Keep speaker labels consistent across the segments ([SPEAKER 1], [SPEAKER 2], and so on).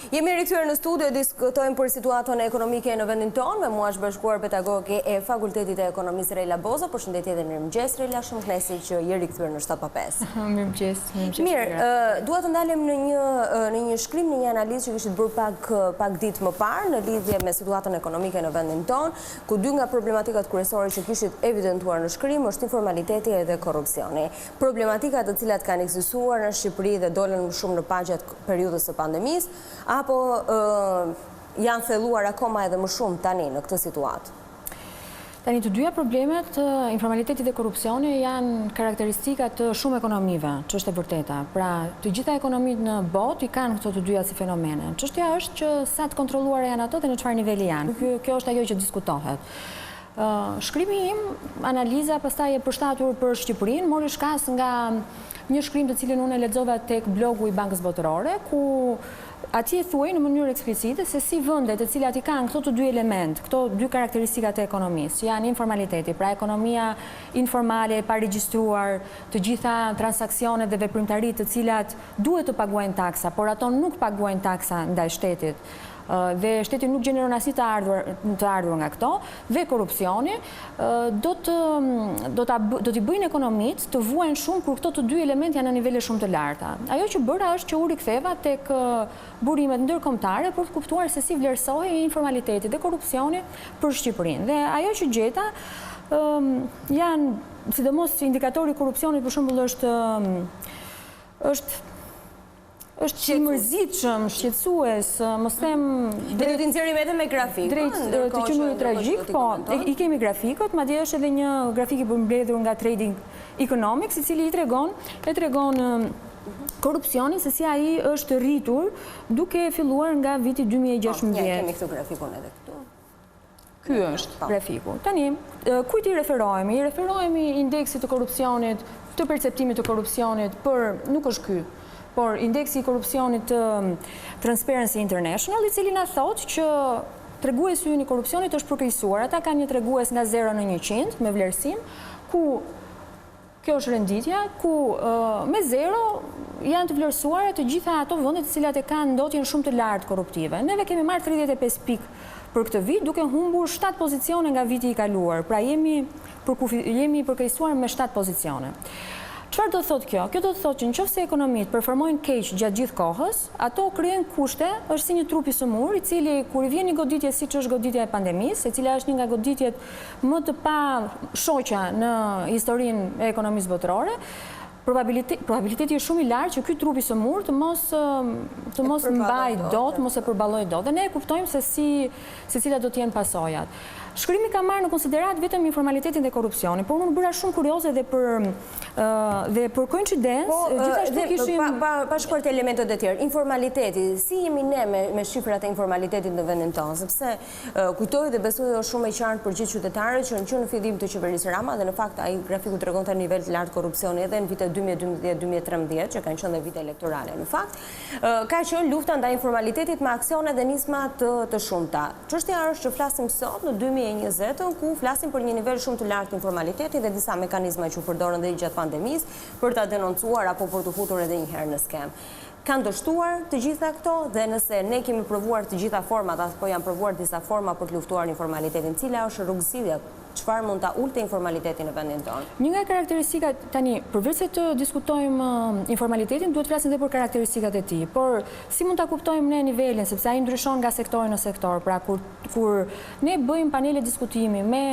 [SPEAKER 1] Jemi rikthyer në studio, diskutojmë për situatën ekonomike në vendin tonë, me mua është bashkuar pedagoge e Fakultetit e Ekonomisë Reila Bozdo. Përshëndetje dhe mirëmëngjes Reila, shumë kënaqësi që je rikthyer në 7:05.
[SPEAKER 2] Mirëmëngjes.
[SPEAKER 1] Mirë, dua të ndalem në një shkrim, në një analizë që kishit bërë pak ditë më parë në lidhje me situatën ekonomike në vendin tonë, ku dy nga problematikat kryesore që kishit evidentuar në shkrim është informaliteti dhe korrupsioni. Problematikat të cilat kanë ekzistuar në Shqipëri dhe dolën më shumë në pagjet periudhës së pandemisë, apo janë thelluar akoma edhe më shumë tani në këtë situatë?
[SPEAKER 2] Tani të dyja problemet, informaliteti dhe korrupsioni, janë karakteristika të shumë ekonomive, që është e vërteta. Pra, të gjitha ekonomitë në botë i kanë këto të dyja si fenomene. Çështja është që sa të kontrolluara janë ato dhe në çfarë niveli janë. Kjo është ajo që diskutohet. Shkrimi im, analiza pastaj e përshtatur për Shqipërinë, mori shkas nga një shkrim të cilin unë e lexova tek blogu i Bankës Botërore, ku atje thuaj në mënyrë eksplicite se si vendet të cilat i kanë këto të dy element, këto dy karakteristikat e ekonomisë, janë informaliteti, pra ekonomia informale, pa regjistruar, të gjitha transaksionet dhe veprimtaritë të cilat duhet të paguajnë taksa, por ato nuk paguajnë taksa ndaj shtetit, dhe shteti nuk gjeneron asnjë të ardhur nga këto, dhe korrupsioni, do t'i bëjnë ekonomitë të vuajnë shumë kur këto të dy element janë në nivele shumë të larta. Ajo që bëra është që u riktheva tek burimet ndërkombëtare për të kuptuar se si vlerësohej informaliteti dhe korrupsioni për Shqipërinë. Dhe ajo që gjeta janë, sidomos indikatori i korrupsionit për shembull është i mërzitshëm, shqetësues, mos them
[SPEAKER 1] drejt të nxjerrim edhe me grafik.
[SPEAKER 2] Drejt të qenurit tragjik, po i kemi grafikët, madje është edhe një grafik i përmbledhur nga Trading Economics, i cili i tregon korrupsionin se si ai është rritur duke filluar nga viti 2016.
[SPEAKER 1] Ne kemi këtë grafikun edhe këtu.
[SPEAKER 2] Ky është grafiku. Tani, kujt i referohemi? I referohemi indeksit të korrupsionit, të perceptimit të korrupsionit, nuk është ky, por indeksi i korrupsionit të Transparency International, i cili na thotë që treguesi ynë i korrupsionit është përkeqësuar. Ata kanë një tregues nga 0 në 100 me vlerësim, ku kjo është renditja, ku me 0 janë të vlerësuara të gjitha ato vende të cilat e kanë ndotjen shumë të lartë korruptive. Neve kemi marrë 35 pikë për këtë vit, duke humbur 7 pozicione nga viti i kaluar. Pra jemi përkeqësuar me 7 pozicione. Çfarë do thotë kjo? Kjo do të thotë që nëse ekonomitë performojnë keq gjatë gjithë kohës, ato krijojnë kushte, është si një trup i sëmur, i cili kur i vjen një goditje siç është goditja e pandemisë, e cila është një nga goditjet më të pa shoqja në historinë e ekonomisë botërore, probabiliteti është shumë i lartë që ky trup i sëmur të mos mbajë dot, mos e përballojë dot. Dhe ne e kuptojmë se cilat do të jenë pasojat. Shkrimi ka marrë në konsiderat vetëm informalitetin dhe korrupsionin, por unë bëra shumë kurioze dhe për koincidencë, gjithashtu kishim
[SPEAKER 1] pa shkuar te elementet e tjerë. Informaliteti, si jemi ne me shifrat e informalitetit në vendin tonë, sepse kujtoj dhe besoj është shumë e qartë për gjithë qytetarët që në fillim të qeverisë Rama, dhe në fakt ai grafiku tregonte nivel të lartë korrupsioni edhe në vitet 2012-2013, që kanë qenë dhe vite elektorale. Në fakt, ka qenë lufta ndaj informalitetit me aksione dhe nisma të shumta. Çështja është që flasim sot në 2020, ku flasim për një nivel shumë të lartë informaliteti dhe disa mekanizma që u përdorën dhe gjatë pandemisë për ta denoncuar apo për të futur edhe një herë në skem. Kanë dështuar të gjitha këto, dhe nëse ne kemi provuar të gjitha format, apo janë provuar disa forma për të luftuar informalitetin, cila është rrugësillja? Çfarë mund ta ulte informalitetin në vendin tonë?
[SPEAKER 2] Një nga karakteristikat, tani, përveç se të diskutojmë informalitetin, duhet flasim edhe për karakteristikat e tij. Por si mund ta kuptojmë ne nivelin, sepse ai ndryshon nga sektori në sektor. Pra kur ne bëjmë panele diskutimi me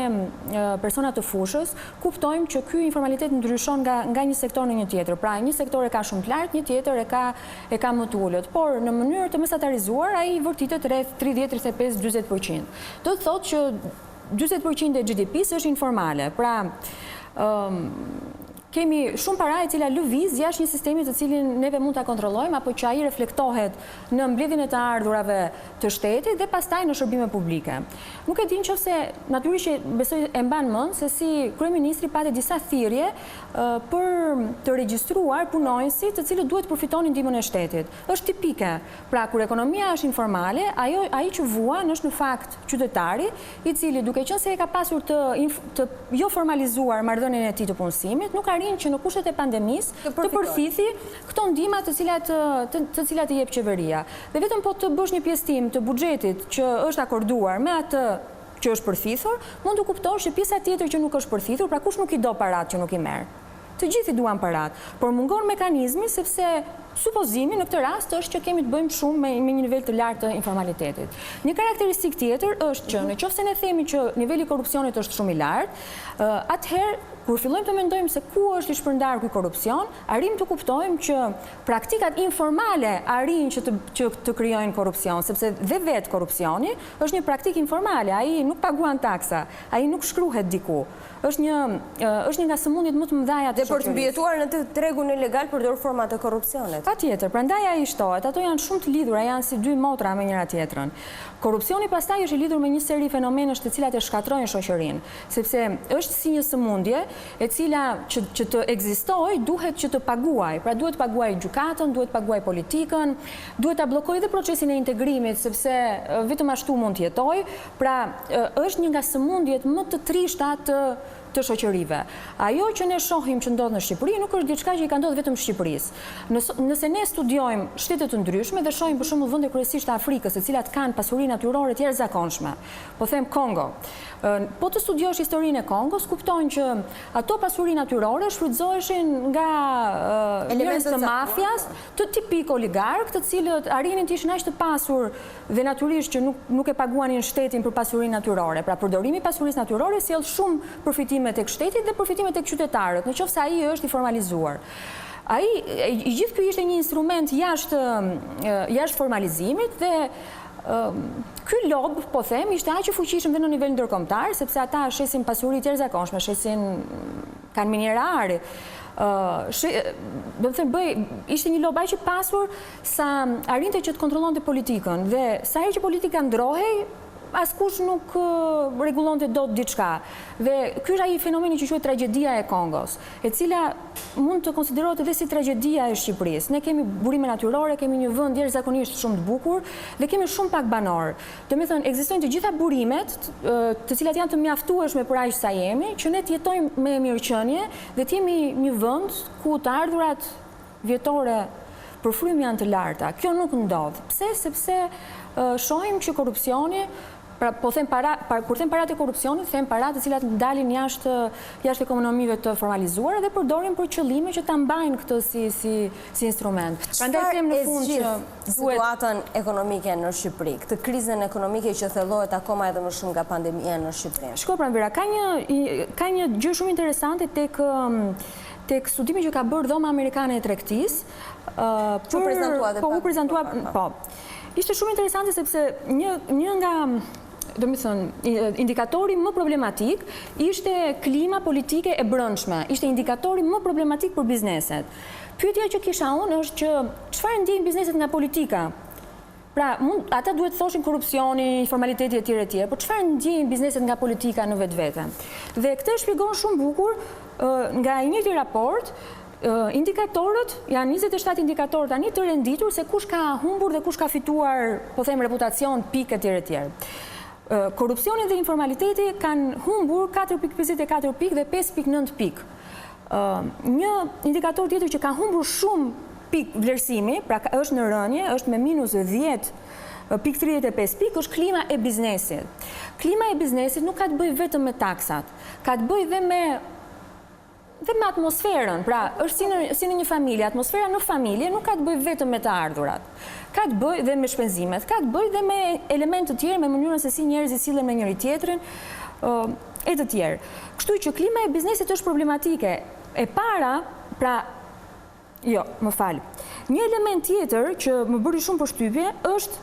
[SPEAKER 2] persona të fushës, kuptojmë që ky informalitet ndryshon nga një sektor në një tjetër. Pra një sektor e ka shumë të lartë, një tjetër e ka më të ulët. Por në mënyrë të mesatarizuar, ai vërtitet rreth 30-35-40%. Do të thotë që 40% e GDP-s është informale, pra kemi shumë para e cila lëviz jashtë një sistemi të cilin neve mund ta kontrollojmë, apo që ai reflektohet në mbledhjen e të ardhurave të shtetit dhe pastaj në shërbime publike. Nuk e di nëse natyrisht besoj e mban mend se si kryeministri pati disa thirrje për të regjistruar punonjësit të cilët duhet përfitonin ndihmën e shtetit. Është tipike. Pra kur ekonomia është informale, ai që vuan është në fakt qytetari, i cili duke qenë se e ka pasur të jo formalizuar marrëdhënien e tij të punësimit, nuk arrin arrin që në kushtet e pandemisë të përfithi këto ndihma të cilat i jep qeveria. Dhe vetëm po të bësh një pjesëtim të buxhetit që është akorduar me atë që është përfithur, mund të kuptosh që pjesa tjetër që nuk është përfithur, pra kush nuk i do parat që nuk i merr. Të gjithë i duan parat, por mungon mekanizmi sepse supozimi në këtë rast është që kemi të bëjmë shumë me një nivel të lartë të informalitetit. Një karakteristik tjetër është që në qoftë se ne themi që niveli i korrupsionit është shumë i lartë, atëherë kur fillojmë të mendojmë se ku është i shpërndar ky korrupsion, arrim të kuptojmë që praktikat informale arrin që të krijojnë korrupsion, sepse dhe vetë korrupsioni është një praktikë informale, ai nuk paguan taksa, ai nuk shkruhet diku. Është një nga sëmundjet më të mëdha të
[SPEAKER 1] shoqërisë. Dhe për të mbijetuar në të tregun ilegal përdor forma të korrupsionit.
[SPEAKER 2] Patjetër, prandaj ai shtohet, ato janë shumë të lidhura, janë si dy motra me njëra tjetrën. Korrupsioni pastaj është i lidhur me një seri fenomenesh të cilat e shkatrojnë shoqërinë, sepse është si një sëmundje e cila që të ekzistojë duhet që të paguaj. Pra duhet të paguaj gjykatën, duhet të paguaj politikën, duhet ta bllokojë edhe procesin e integrimit, sepse vetëm ashtu mund të jetojë. Pra është një nga sëmundjet më të trishta të shoqërive. Ajo që ne shohim që ndodh në Shqipëri nuk është diçka që i ka ndodhur vetëm Shqipërisë. Nëse ne studiojmë shtete të ndryshme dhe shohim për shembull vende kryesisht të Afrikës, të cilat kanë pasuri natyrore të jashtëzakonshme, po them Kongo. Po të studiosh historinë e Kongos, kupton që ato pasuri natyrore shfrytëzoheshin nga njerëz të mafias, të tipik oligark, të cilët arrinin të ishin aq të pasur dhe natyrisht që nuk e paguanin shtetin për pasurinë natyrore. Pra përdorimi i pasurisë natyrore sjell shumë përfitime tek shteti dhe përfitime tek qytetarët, nëse ai është i formalizuar. I gjithë ky ishte një instrument jashtë formalizimit dhe ky lob, po them, ishte aq i fuqishëm dhe në nivel ndërkombëtar, sepse ata shesin pasuri të jashtëzakonshme, kanë minerare. Do të them ishte një lob aq i pasur sa arrinte që të kontrollonte politikën dhe sa herë që politika ndrohej, askush nuk rregullonte dot diçka. Dhe ky është ai fenomeni që quhet tragjedia e Kongos, e cila mund të konsiderohet edhe si tragjedia e Shqipërisë. Ne kemi burime natyrore, kemi një vend jashtëzakonisht shumë të bukur dhe kemi shumë pak banor. Domethënë ekzistojnë të gjitha burimet, të cilat janë të mjaftueshme për aq sa jemi, që ne të jetojmë me mirëqenie dhe të jemi një vend ku të ardhurat vjetore përfrymë janë të larta. Kjo nuk ndodh. Pse? Sepse shohim që korrupsioni, pra po them kur them parat e korrupsionit, them parat të cilat dalin jashtë ekonomive të formalizuara dhe përdorin për qëllime që ta mbajnë këtë si instrument. Prandaj them në fund që
[SPEAKER 1] situatën ekonomike në Shqipëri, këtë krizën ekonomike që thellohet akoma edhe më shumë nga pandemia në Shqipëri.
[SPEAKER 2] Shko Pranvera, ka një gjë shumë interesante tek studimi që ka bërë dhoma amerikane e tregtisë, u prezantua. Ishte shumë interesante sepse një nga indikatori më problematik ishte klima politike e brendshme, ishte indikatori më problematik për bizneset. Pyetja që kisha unë është që çfarë ndjejnë bizneset nga politika? Pra, ata duhet të thoshin korrupsioni, informaliteti etj, por çfarë ndjejnë bizneset nga politika në vetvete? Dhe këtë shpjegon shumë bukur nga një njëjti raport. Indikatorët, janë 27 indikatorë tani të renditur se kush ka humbur dhe kush ka fituar, po them, reputacion, pikë etj. Korrupsioni dhe informaliteti kanë humbur 4.54 pikë dhe 5.9 pikë. Një indikator tjetër që ka humbur shumë pikë vlerësimi, pra është në rënje, është me minus 10.35 pikë, është klima e biznesit. Klima e biznesit nuk ka të bëjë vetëm me taksat, ka të bëjë dhe me atmosferën, pra është si në një familje, atmosfera në familje nuk ka të bëjë vetëm me të ardhurat, ka të bëjë dhe me shpenzimet, ka të bëjë dhe me elementë të tjerë, me mënyrën se si njerëzit sillen me njëri tjetrin, e të tjerë. Kështu që klima e biznesit është problematike. E para, pra, një element tjetër që më bëri shumë përshtypje është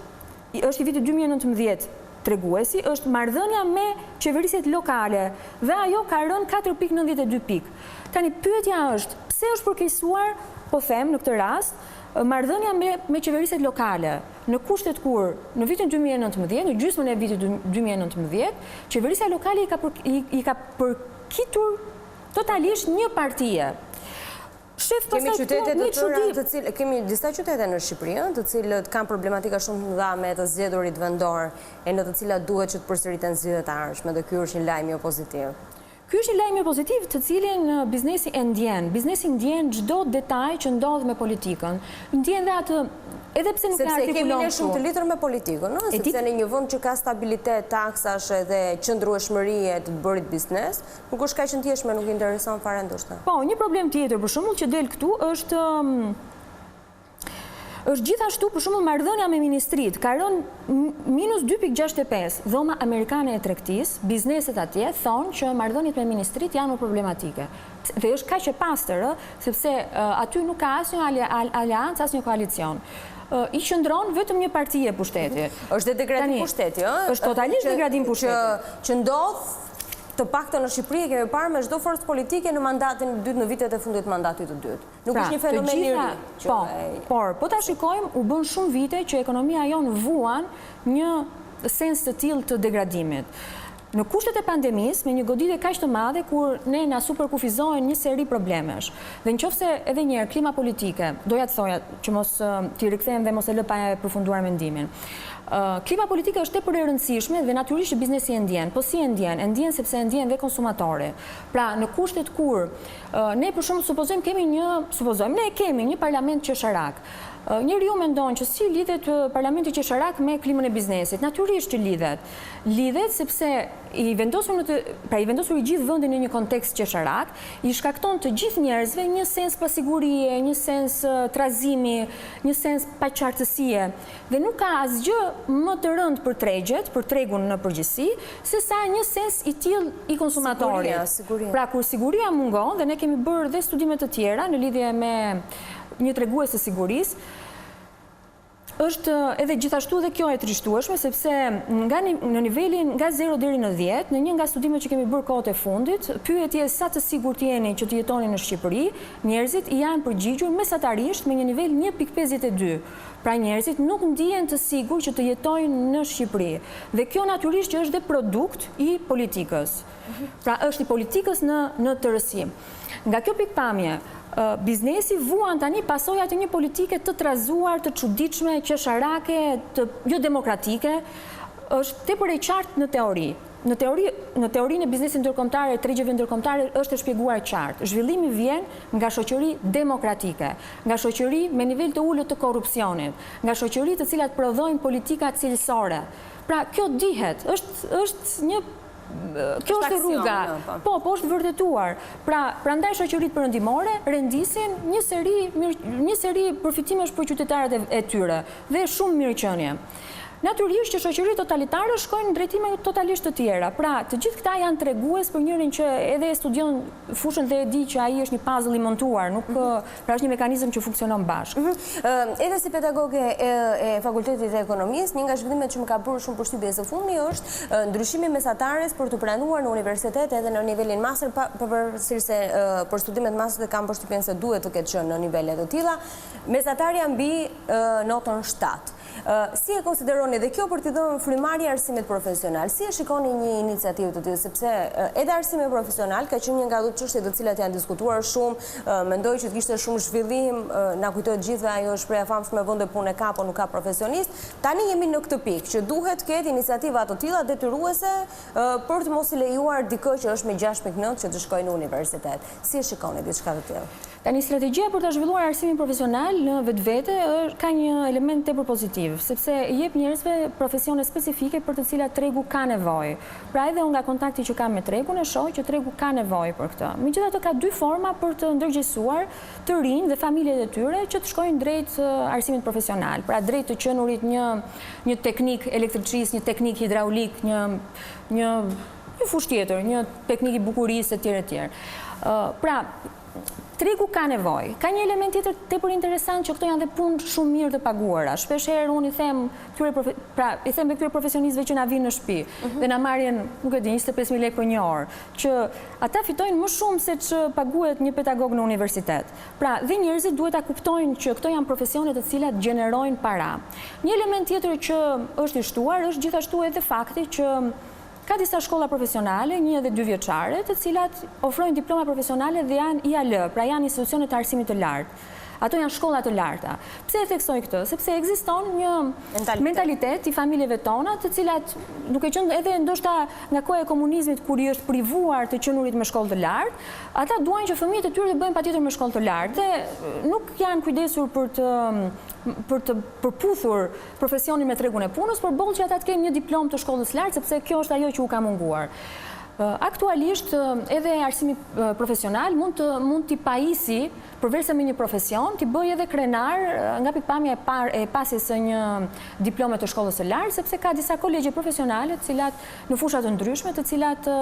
[SPEAKER 2] i vitit 2019 treguesi, është marrëdhënia me qeverisjet lokale dhe ajo ka rënë 4.92 pikë. Tani pyetja është, pse është përkeqësuar, po them në këtë rast, marrëdhënia me qeverisjet lokale, në kushtet kur në vitin 2019, në gjysmën e vitit 2019, qeverisja lokale i ka përkitur totalisht një partije.
[SPEAKER 1] Kemi disa qytete në Shqipëri, të cilët kanë problematika shumë të mëdha me të zgjedhurit vendor, e në të cilat duhet që të përsëriten zgjedhjet e ardhshme, dhe ky është një lajm jo pozitiv.
[SPEAKER 2] Ky është një lajm pozitiv të cilin biznesi e ndjen. Biznesi ndjen çdo detaj që ndodh me politikën. Ndjen dhe atë edhe pse nuk e artikulon.
[SPEAKER 1] Sepse kemi ne shumë të lidhur me politikën, no? Sepse në një vend që ka stabilitet, taksash dhe qëndrueshmëri e të bërit biznes, nuk është kaq e ndjeshme, nuk intereson fare ndoshta.
[SPEAKER 2] Po, një problem tjetër për shembull që del këtu është gjithashtu për shembull marrëdhënia me ministrit, ka rënë minus 2.65. Dhoma amerikane e tregtisë, bizneset atje thonë që marrëdhëniet me ministrit janë më problematike. Dhe është kaq e pastër, sepse aty nuk ka asnjë aleancë, asnjë koalicion. I qëndron vetëm një parti e pushtetit.
[SPEAKER 1] Është dhe degradim pushteti, ëh?
[SPEAKER 2] Është totalisht degradim pushteti.
[SPEAKER 1] Që ndodh të paktën në Shqipëri kemi parë me çdo forcë politike në mandatin e dytë, në vitet e fundit të mandatit të dytë. Nuk është një fenomen i ri.
[SPEAKER 2] Po ta shikojmë, u bën shumë vite që ekonomia jonë vuan një sens të tillë të degradimit. Në kushtet e pandemisë, me një goditje kaq të madhe kur ne na superkufizohen një seri problemesh. Dhe nëse edhe një herë klima politike, doja të thoja që mos t'i rikthehem dhe mos e lë pa e përfunduar mendimin. Klima politike është tepër e rëndësishme dhe natyrisht biznesi e ndjen. Po si e ndjen? E ndjen sepse e ndjen dhe konsumatori. Pra, në kushtet kur ne për shembull supozojmë ne kemi një parlament qesharak. Njeriu mendon që si lidhet parlamenti qesharak me klimën e biznesit. Natyrisht që lidhet. Lidhet sepse i vendosur i gjithë vendin në një kontekst qesharak, i shkakton të gjithë njerëzve një sens pasigurie, një sens trazimi, një sens paqartësie. Dhe nuk ka asgjë më të rëndë për tregjet, për tregun në përgjithësi, se sa një sens i tillë i konsumatorit.
[SPEAKER 1] Siguria.
[SPEAKER 2] Pra kur siguria mungon, dhe ne kemi bërë dhe studime të tjera në lidhje me një tregues të sigurisë, është edhe gjithashtu dhe kjo e trishtueshme, sepse në nivelin nga 0 deri në 10, në një nga studimet që kemi bërë kohët e fundit, pyetje sa të sigurt jeni që të jetoni në Shqipëri, njerëzit janë përgjigjur mesatarisht me një nivel 1.52. Pra njerëzit nuk ndihen të sigurt që të jetojnë në Shqipëri. Dhe kjo natyrisht që është dhe produkt i politikës. Pra është i politikës në tërësi. Nga kjo pikpamje, biznesi vuan tani pasojat e një politike të trazuar, të çuditshme, qesharake, jo demokratike, është tepër e qartë në teori. Në teorinë e biznesit ndërkombëtar, tregjeve ndërkombëtare është e shpjeguar qartë. Zhvillimi vjen nga shoqëri demokratike, nga shoqëri me nivel të ulët të korrupsionit, nga shoqëri të cilat prodhojnë politika cilësore. Pra kjo dihet, është një kjo është rruga. Po është vërtetuar. Prandaj shoqëritë perëndimore rendisin një seri përfitimesh për qytetarët e tyre dhe shumë mirëqenie. Natyrisht që shoqëritë totalitare shkojnë në drejtime totalisht të tjera. Pra, të gjithë këta janë tregues për njërin që edhe e studion fushën dhe e di që ai është një puzzle i montuar, pra është një mekanizëm që funksionon bashkë.
[SPEAKER 1] Edhe si pedagoge e Fakultetit të Ekonomisë, një nga zhvillimet që më ka bërë shumë përshtypje së fundmi është ndryshimi mesatares për të pranuar në universitet edhe në nivelin master, pavarësisht se për studimet master kam përshtypjen se duhet të ketë qenë në nivele të tilla, mesatarja mbi notën 7. Si e konsideroni dhe kjo për t'i dhënë frymarrje arsimit profesional? Si e shikoni një iniciativë të tillë, sepse edhe arsimi profesional ka qenë një nga ato çështje të cilat janë diskutuar shumë, mendoj që të kishte shumë zhvillim, na kujtohet gjithve ajo shpreha famshme vende punë ka apo nuk ka profesionist. Tani jemi në këtë pikë që duhet të ketë iniciativa të tilla detyruese për të mos i lejuar dikë që është me 6.9 që të shkojë në universitet. Si e shikoni diçka të tillë?
[SPEAKER 2] Tani strategjia për të zhvilluar arsimin profesional në vetvete ka një element tepër pozitiv, sepse jep njerëzve profesione specifike për të cilat tregu ka nevojë. Pra edhe unë nga kontakti që kam me tregun e shoh që tregu ka nevojë për këtë. Megjithatë ka dy forma për të ndërgjegjësuar të rinj dhe familjet e tyre që të shkojnë drejt arsimit profesional. Pra drejt të qenurit një teknik elektriçist, një teknik hidraulik, një fushë tjetër, një teknik i bukurisë etj etj. Pra tregu ka nevojë. Ka një element tjetër tepër interesant që këto janë dhe punë shumë mirë të paguara. Shpeshherë unë i them me këtyre profesionistëve që na vinë në shtëpi dhe na marrin, nuk e di, 25.000 lekë për një orë, që ata fitojnë më shumë se që paguhet një pedagog në universitet. Pra, dhe njerëzit duhet ta kuptojnë që këto janë profesione të cilat gjenerojnë para. Një element tjetër që është i shtuar është gjithashtu edhe fakti që ka disa shkolla profesionale, 1 dhe 2 vjeçare, të cilat ofrojnë diploma profesionale dhe janë IAL, pra janë institucione të arsimit të lartë. Ato janë shkolla të larta. Pse e theksoj këtë? Sepse ekziston një mentalitet i familjeve tona, të cilat duke qenë edhe ndoshta nga koha e komunizmit kur i është privuar të qenurit me shkollë të lartë, ata duajnë që fëmijët e tyre të bëjnë patjetër me shkollë të lartë dhe nuk janë kujdesur për të përputhur profesionin me tregun e punës, por boll që ata të kenë një diplomë të shkollës lartë, sepse kjo është ajo që u ka munguar. Aktualisht edhe arsimi profesional mund t'i pajisi përveçse me një profesion, t'i bëj edhe krenar nga pikpamja e pasjes së një diplome të shkollës së lartë, sepse ka disa kolegje profesionale të cilat në fusha të ndryshme, të cilat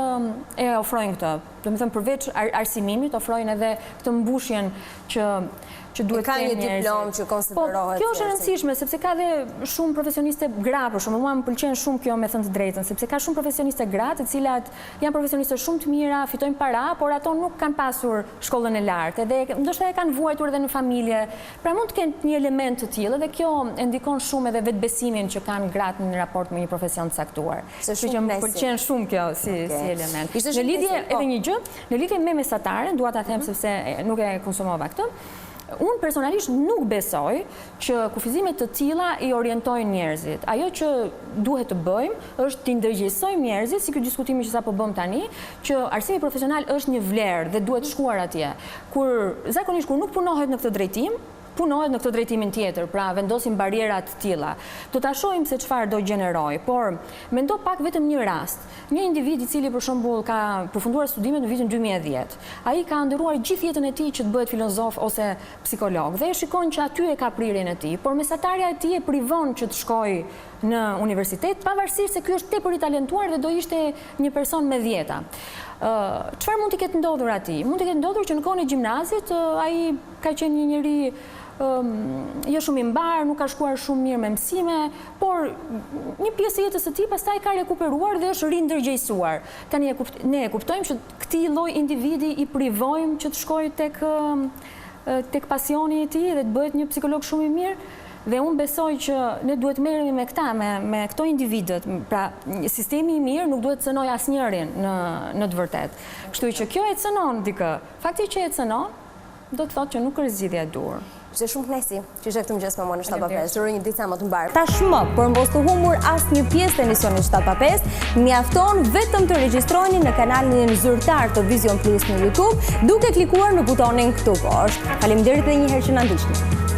[SPEAKER 2] e ofrojnë këtë. Domethënë përveç arsimimit ofrojnë edhe këtë mbushjen që duhet të kenë njerëzit. Ka një diplomë që konsiderohet. Kjo është e rëndësishme sepse ka dhe shumë profesioniste gra, për shembull, mua më pëlqen shumë kjo me thënë të drejtën, sepse ka shumë profesioniste gra të cilat janë profesioniste shumë të mira, fitojnë para, por ato nuk kanë pasur shkollën e lartë, edhe ndoshta e kanë vuajtur edhe në familje. Pra mund të kenë një element të tillë dhe kjo e ndikon shumë edhe vetbesimin që kanë gratë në raport me një profesion të caktuar. Kështu që më pëlqen shumë kjo si element. Në lidhje edhe një gjë, në lidhje me mesataren, dua ta them sepse nuk e konsumova këtë. Unë personalisht nuk besoj që kufizimet të tilla i orientojnë njerëzit. Ajo që duhet të bëjmë është t'i ndërgjegjësojmë njerëzit, si ky diskutimi që sapo bëm tani, që arsimi profesional është një vlerë dhe duhet shkuar atje. Zakonisht kur nuk punohet në këtë drejtim, punohet në këtë drejtimin tjetër, pra vendosim barierat të tilla. Do ta shohim se çfarë do gjeneroj, por mendo pak vetëm një rast. Një individ i cili për shembull ka përfunduar studimet në vitin 2010. Ai ka ndëruar gjithë jetën e tij që të bëhet filozof ose psikolog dhe e shikon që aty e ka prirjen e tij, por mesatarja e tij e privon që të shkojë në universitet, pavarësisht se ky është tepër i talentuar dhe do ishte një person me dhjeta. Çfarë mund të ketë ndodhur atij? Mund të ketë ndodhur që në kohën e gjimnazit ai ka qenë një njeri jo shumë i mbar, nuk ka shkuar shumë mirë me mësime, por një pjesë e jetës së tij pastaj ka rekuperuar dhe është rindërgjegjësuar. Tani ne e kuptojmë që këtij lloj individi i privojmë që të shkojë tek pasioni i tij dhe të bëhet një psikolog shumë i mirë. Dhe unë besoj që ne duhet merremi me këta, me këto individët. Pra, sistemi i mirë nuk duhet të cënoj asnjërin në të vërtetë. Kështu që kjo e cënon dikë. Fakti që e cënon do të thotë që nuk është zgjidhja e duhur.
[SPEAKER 1] Ishte shumë kënaqësi që ishe këtu mëngjes me mua në 7:05. Uroj një ditë sa më të mbar. Tashmë, por mos të humbur asnjë pjesë të emisionit 7:05, mjafton vetëm të regjistroheni në kanalin zyrtar të Vizion Plus në YouTube, duke klikuar në butonin këtu poshtë. Faleminderit edhe një herë që na ndiqni.